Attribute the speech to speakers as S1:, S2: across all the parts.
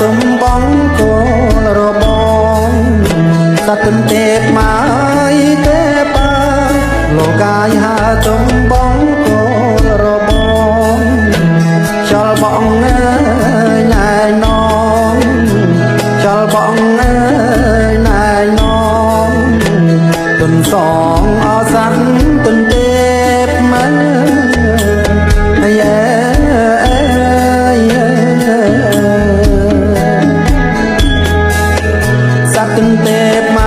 S1: ទំបងគោលរបងសត្វទន្ទេពមកទេបាយលោកាយហាទំបងគោលរបងចលបងអើយណែនងចលបងអើយណែនងទុនសងអសាន់ទន្ទេពមកទន្ទេពម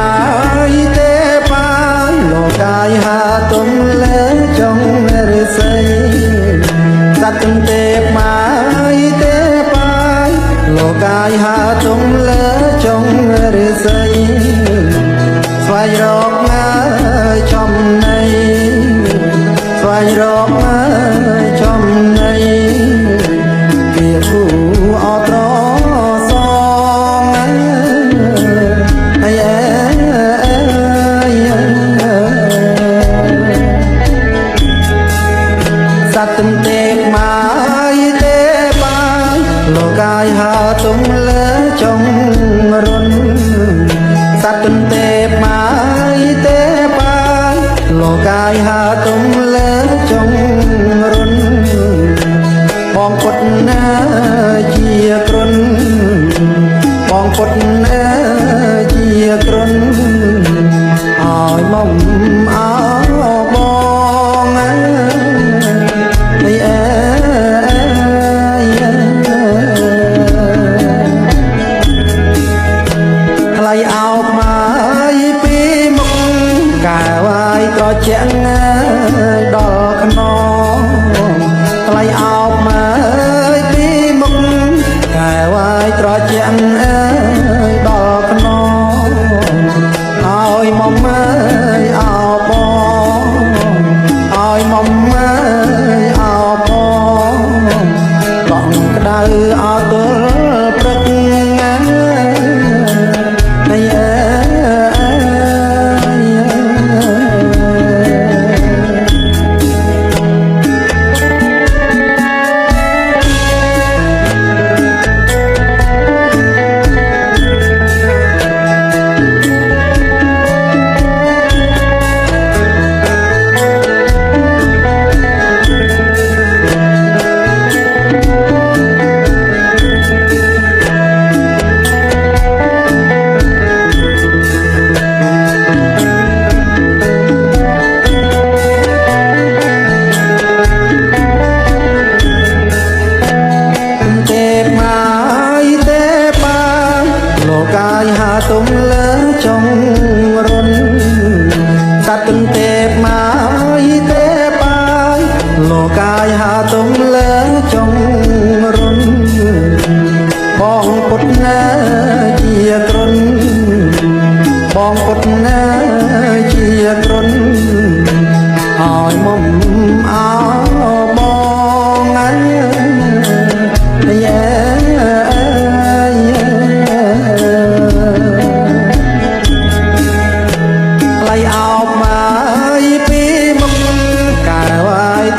S1: កទេបាយលោកាយហាទុំលើចុងរិស័យសត្វទន្ទេពមកទេបាយលោកាយហាទុំលើចុងរិស័យស្វែងរកចំណៃស្វែងរកចំណៃវាគូអត្រសសត្វទន្ទេពមកទេបាយលោកាយហាទុំលើចុងរុនសត្វទន្ទេពមកទេបាយលោកាយហាទុំលើចុងរុនបងពុតណាជាគ្រុនបងពុតណាជាគ្រុនឲ្យមកអោបងថ្លៃអោបមកពីមុខកែវឲ្យត្រជាក់ដល់ខ្នងថ្លៃអោបមកពីមុខកែវឲ្យត្រជាក់ដល់ខ្នងឲ្យមកមើលអោបងឲ្យមកមើលអោបងបងក្តៅអោទល់ព្រឹកកាយហាទុំលើចុងរុនសត្វទន្ទេពមកទេបាយលោកាយហាទុំលើចុងរុនបងពុតណាជាគ្រុនបងពុតណាជាគ្រុនឲ្យមុំអោបង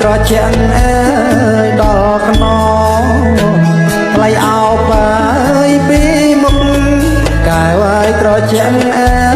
S1: ត្រជាក់ដល់ខ្នងថ្លៃអោបពីមុខកែវឲ្យត្រជាក់